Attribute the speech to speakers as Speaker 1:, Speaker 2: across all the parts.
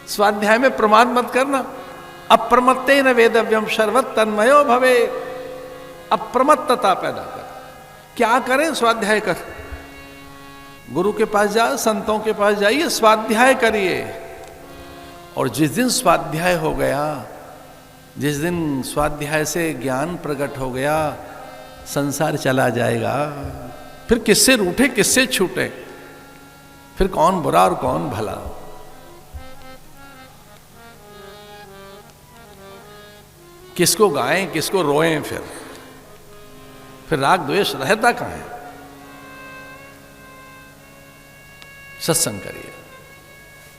Speaker 1: स्वाध्याय में प्रमाद मत करना। अप्रमत्तेन वेदव्यम शर्वत तन्मयो भवे। अप्रमत्तता पैदा कर। क्या करें? स्वाध्याय कर। गुरु के पास जाओ, संतों के पास जाइए, स्वाध्याय करिए। और जिस दिन स्वाध्याय हो गया, जिस दिन स्वाध्याय से ज्ञान प्रकट हो गया, संसार चला जाएगा। फिर किससे रूठे किससे छूटे, फिर कौन बुरा और कौन भला। किसको गाएं किसको रोएं, फिर राग द्वेष रहता कहां है। सत्संग करिए।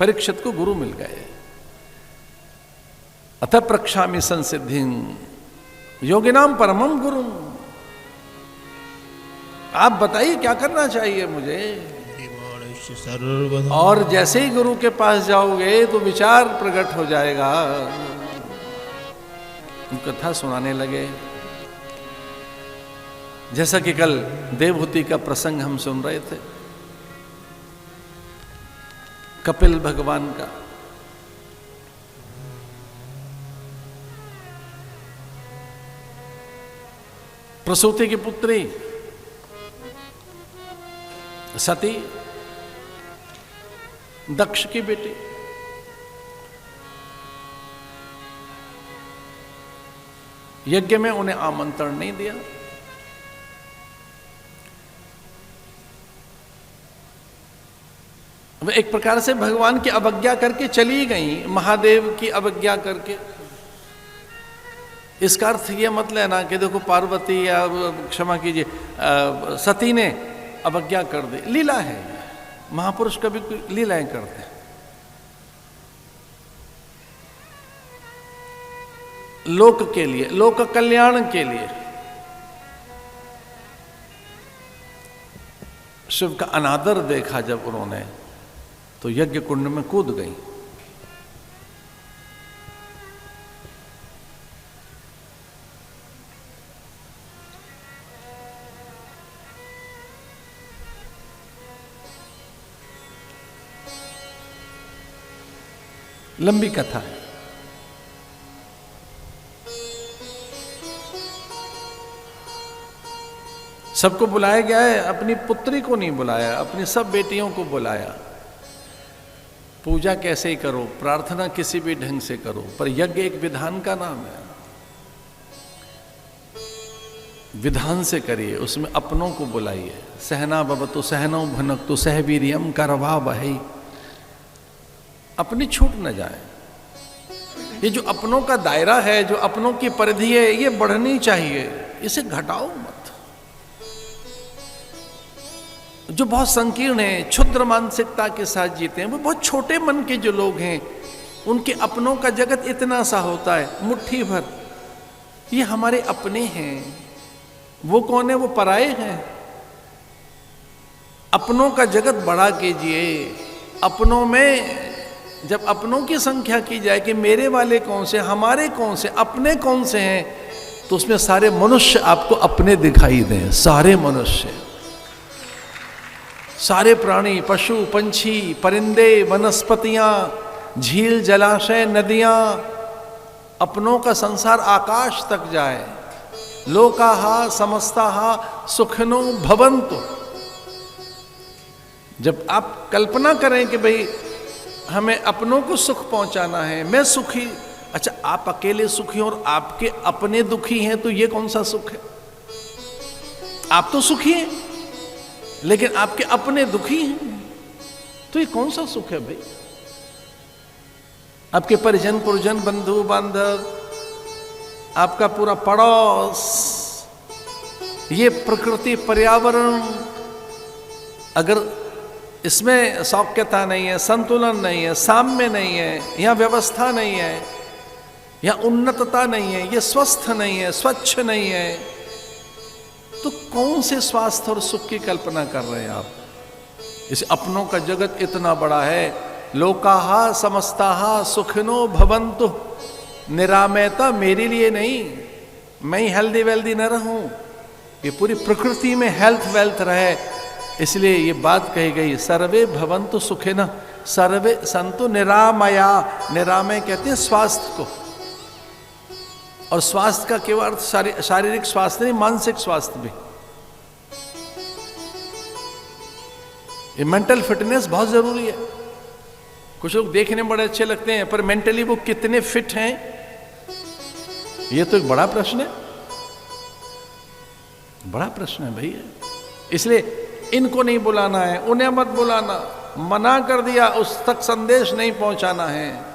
Speaker 1: परीक्षित को गुरु मिल गए। अतः प्रक्षामि संसिद्धिं योगिनाम परमम गुरु। आप बताइए क्या करना चाहिए मुझे। और जैसे ही गुरु के पास जाओगे तो विचार प्रकट हो जाएगा। कथा सुनाने लगे। जैसा कि कल देवहूति का प्रसंग हम सुन रहे थे, कपिल भगवान का। प्रसूति की पुत्री सती, दक्ष की बेटी। यज्ञ में उन्हें आमंत्रण नहीं दिया। वे एक प्रकार से भगवान की अवज्ञा करके चली गई, महादेव की अवज्ञा करके। इसका अर्थ यह मत लेना कि देखो पार्वती या क्षमा कीजिए सती ने अवज्ञा कर दी। लीला है, महापुरुष कभी लीलाएं करते हैं। लोक के लिए, लोक कल्याण के लिए। शिव का अनादर देखा जब उन्होंने, तो यज्ञ कुंड में कूद गई। लंबी कथा है। सबको बुलाया गया है, अपनी पुत्री को नहीं बुलाया, अपनी सब बेटियों को बुलाया। पूजा कैसे ही करो, प्रार्थना किसी भी ढंग से करो, पर यज्ञ एक विधान का नाम है। विधान से करिए, उसमें अपनों को बुलाइए। सहना भवतु सहनौ भुनक्तु सह वीर्यं करवावहै। अपनी छूट न जाए। ये जो अपनों का दायरा है, जो अपनों की परिधि है, ये बढ़नी चाहिए, इसे घटाओ मत। जो बहुत संकीर्ण है, क्षुद्र मानसिकता के साथ जीते हैं, वो बहुत छोटे मन के जो लोग हैं, उनके अपनों का जगत इतना सा होता है, मुट्ठी भर। ये हमारे अपने हैं, वो कौन है? वो पराये हैं। अपनों का जगत बड़ा कीजिए। अपनों में जब अपनों की संख्या की जाए कि मेरे वाले कौन से, हमारे कौन से, अपने कौन से हैं, तो उसमें सारे मनुष्य आपको अपने दिखाई दें। सारे मनुष्य, सारे प्राणी, पशु पंछी, परिंदे, वनस्पतियां, झील जलाशय, नदियां, अपनों का संसार आकाश तक जाए। लोकाहा समस्ताहा सुखिनो भवन्तु। जब आप कल्पना करें कि भाई हमें अपनों को सुख पहुंचाना है, मैं सुखी, अच्छा आप अकेले सुखी और आपके अपने दुखी हैं, तो ये कौन सा सुख है? आप तो सुखी हैं लेकिन आपके अपने दुखी हैं, तो ये कौन सा सुख है भाई? आपके परिजन पुरजन, बंधु बांधव, आपका पूरा पड़ोस, ये प्रकृति पर्यावरण, अगर इसमें सौख्यता नहीं है, संतुलन नहीं है, साम्य नहीं है, या व्यवस्था नहीं है, या उन्नतता नहीं है, ये स्वस्थ नहीं है, स्वच्छ नहीं है, तो कौन से स्वास्थ्य और सुख की कल्पना कर रहे हैं आप? इस अपनों का जगत इतना बड़ा है। लोकाहा समस्ताहा सुखिनो भवन्तु। निरामयता मेरे लिए नहीं, मैं ही हेल्दी वेल्दी न रहूं, ये पूरी प्रकृति में हेल्थ वेल्थ रहे, इसलिए ये बात कही गई। सर्वे भवन्तु सुखिनः सर्वे संतु निरामया। निरामय कहते हैं स्वास्थ्य को, और स्वास्थ्य का केवल अर्थ शारीरिक स्वास्थ्य नहीं, मानसिक स्वास्थ्य भी। ये मेंटल फिटनेस बहुत जरूरी है। कुछ लोग देखने में बड़े अच्छे लगते हैं, पर मेंटली वो कितने फिट हैं, ये तो एक बड़ा प्रश्न है, बड़ा प्रश्न है भैया। इसलिए इनको नहीं बुलाना है, उन्हें मत बुलाना, मना कर दिया, उस तक संदेश नहीं पहुंचाना है।